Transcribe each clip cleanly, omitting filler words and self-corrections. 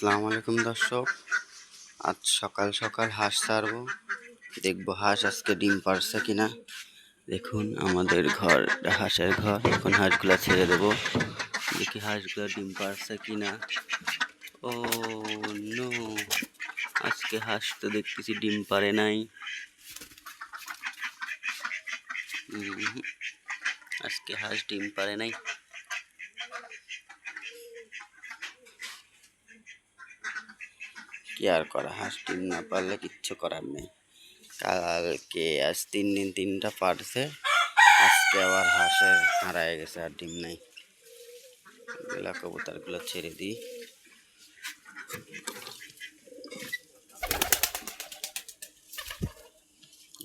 আসসালামু আলাইকুম দর্শক। আজ সকাল সকাল হাঁস ছাড়বো, দেখবো হাঁস আজকে ডিম পারছে কিনা। দেখুন আমাদের ঘর, হাঁসের ঘর। এখন হাঁসগুলা ছেড়ে দেবো, দেখি হাঁসগুলা ডিম পারছে কিনা। ও নো, আজকে হাঁস তো দেখতেছি ডিম পারে নাই। আজকে হাঁস ডিম পারে নাই। কি আর করা, হাঁস ডিম না পারলে কিচ্ছু করার নেই। কালকে আজ 3 দিন 3টা পারছে, আজকে আবার হাঁসের হারায় গেছে, আর ডিম নাই। এগুলা কবুতরগুলো ছেড়ে দিই।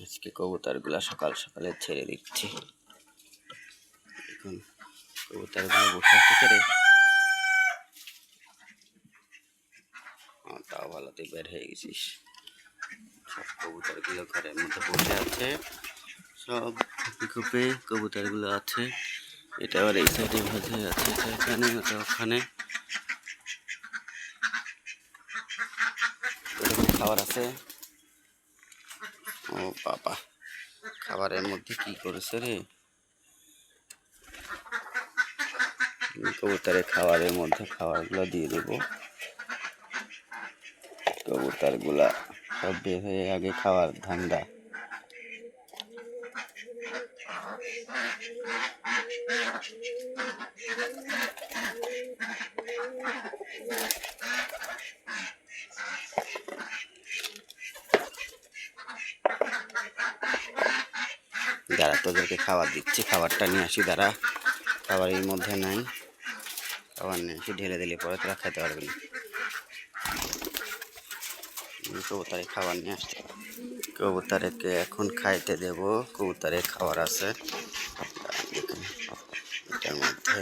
আজকে কবুতরগুলো সকাল সকালে ছেড়ে দিচ্ছি। এখন কবুতরগুলো বসে আছে করে, তাও ভালো, তুই বের হয়ে গেছিস। সব কবুতরগুলো ঘরের মধ্যে বসে আছে, সব গ্রুপে কবুতরগুলো আছে। এটা আবার এই সাইডে বসে আছে, এখানে ওটা ওখানে। খাবার আছে। ও বাবা, খাবারের মধ্যে কি করেছে রে? কবুতরের খাবারের মধ্যে খাবারগুলো দিয়ে দেব। কবুতরগুলা সব বের হয়ে আগে খাওয়ার ধান্দা। দাঁড়া, তোদেরকে খাবার দিচ্ছি, খাবারটা নিয়ে আসি। দাঁড়া, খাবারের মধ্যে নাই, খাবার নিয়ে আসি, ঢেলে দিলে পরে তোরা খেতে পারবি না। কবুতরে খাবার নিয়ে আসছে, কবুতরকে এখন খাইতে দেব। কবুতরের খাবার আছে, এটার মধ্যে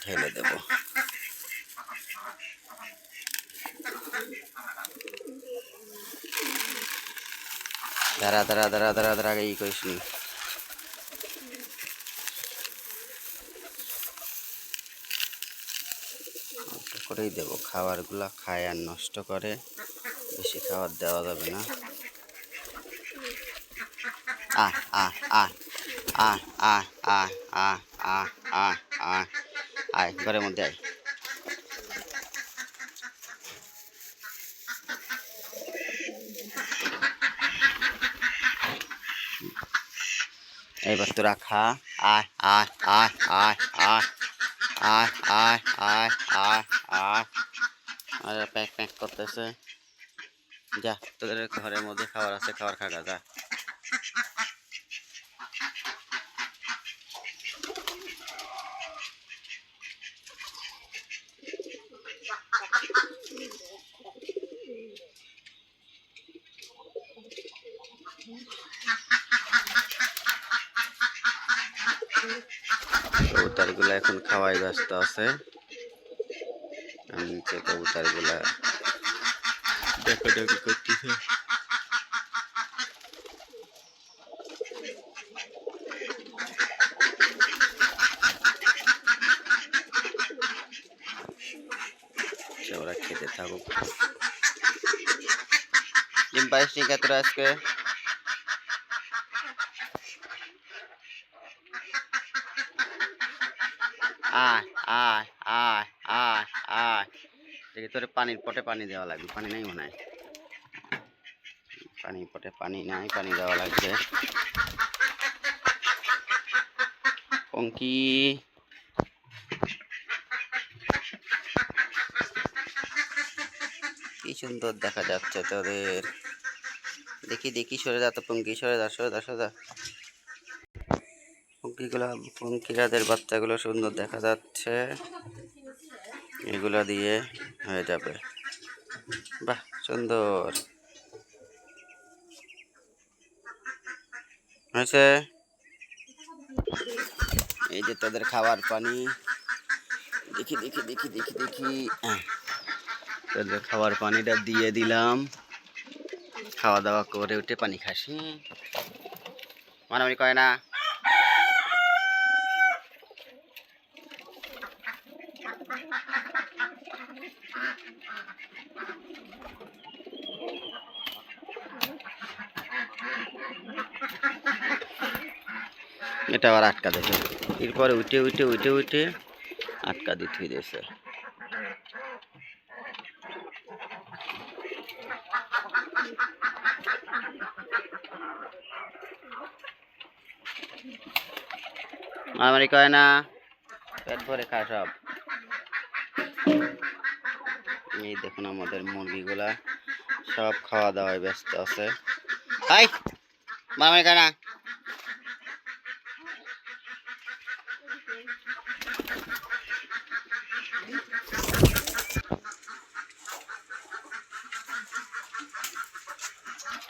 ঢেলে দেব। দাঁড়া দাঁড়া দাঁড়া দাঁড়া দাঁড়া, আগে ই করিস নি। করেই দেবো, খাবারগুলা খায় আর নষ্ট করে, বেশি খাবার দেওয়া যাবে না। আহ আহ আহ আহ আহ আহ আহ আহ আহ আহ আয় ঘরের মধ্যে আয়। এইবার তোরা খা। আয় আয় আয় আয় আয় আয় আয় আয় আয় আয়। আর প্যাক প্যাক করতেছে। যা, তোদের ঘরের মধ্যে খাবার আছে, খাবার খা, যা। কবুতরগুলো এখন খাওয়াই ব্যস্ত আছে। নিচে কবুতরগুলা ডাকাডাকি করতেছে। ওরা খেতে থাকুক। ডিম পারিস নি তোরা আজকে? আয় আয় আয় আয় আয়। দেখি তোর পানির পটে পানি দেওয়া লাগবে, পানি নাই মনে হয়। পানির পটে পানি নাই, পানি দেওয়া লাগবে। পঙ্কি, কি সুন্দর দেখা যাচ্ছে তোদের। দেখি দেখি, সরে যা তো পঙ্কি, সরে যা সরে যা সরে যা। পঙ্কিগুলা, পঙ্কিরাদের বাচ্চাগুলো সুন্দর দেখা যাচ্ছে। এগুলা দিয়ে হয়ে যাবে। বাহ, সুন্দর হয়েছে। এই যে তোদের খাবার পানি, দেখি দেখি দেখি দেখি দেখি, তোদের খাবার পানিটা দিয়ে দিলাম। খাওয়া দাওয়া করে উঠে পানি খাসি, মানামানি করে না। এটা আবার আটকা দেখে, এরপরে উঠে উঠে উঠে উঠে আটকা দিতে দিয়েছে। মারামারি করে না, পেট ভরে খা সব। এই দেখুন আমাদের মুরগিগুলা সব খাওয়া দাওয়ায় ব্যস্ত আছে। হাই, মারামারি করে না।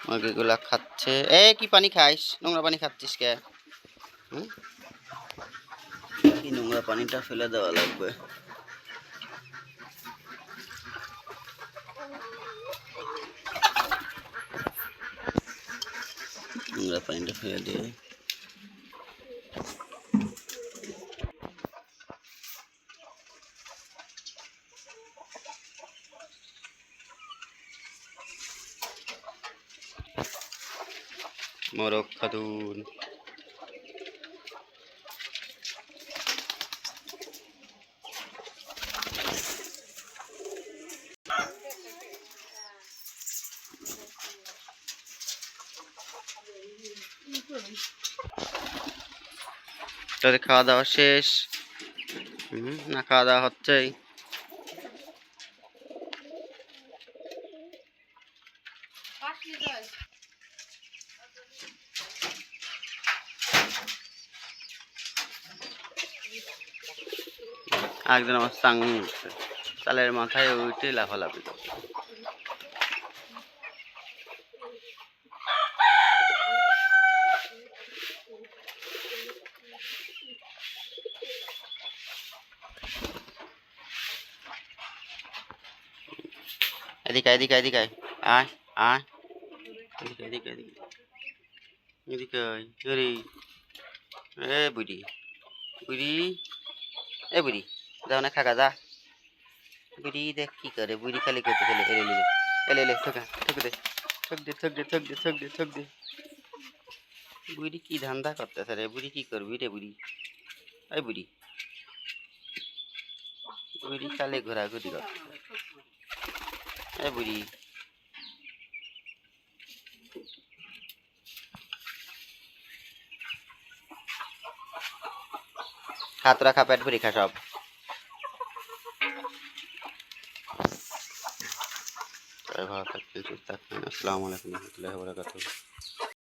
মুরগিগুলা খাচ্ছে। কি পানি খাইস? নোংরা পানি খাচ্ছিস কে? কি নোংরা পানিটা ফেলে দেওয়া লাগবে। নোংরা পানিটা ফেলে দিয়ে মোরগ খাতুন। তোদের খাওয়া দাওয়া শেষ? না, খাওয়া দাওয়া হচ্ছেই। একজন আমার চাঙ্গি উঠছে, চালের মাথায় উঠে লাফালাফি করছে। এদিকে এদিকে এদিকে আয় আয়, এদিকে এদিকে এদিকে এদিকে আয়। এ বুড়ি বুড়ি, এ বুড়ি যাও না, খাকা যা। বুড়ি দেখ কি করে, বুড়ি খালি করতে চলে। এলে এলে এলে ঠোকা, ঠক দে ঠক দে ঠক দে ঠক দে ঠক দে ঠক দে। বুড়ি কি ধান্দা করতেছে রে? বুড়ি কি করবি রে বুড়ি? এই বুড়ি, বুড়ি খালি ঘোরাঘুরি কর। এই বুড়ি, খা তোরা খা, পেট ভরি খা সব। ভালো থাকবেন, সুস্থ থাকবেন। আসসালামু আলাইকুম রহমতুল্লাহি ওয়া বারাকাতুহু।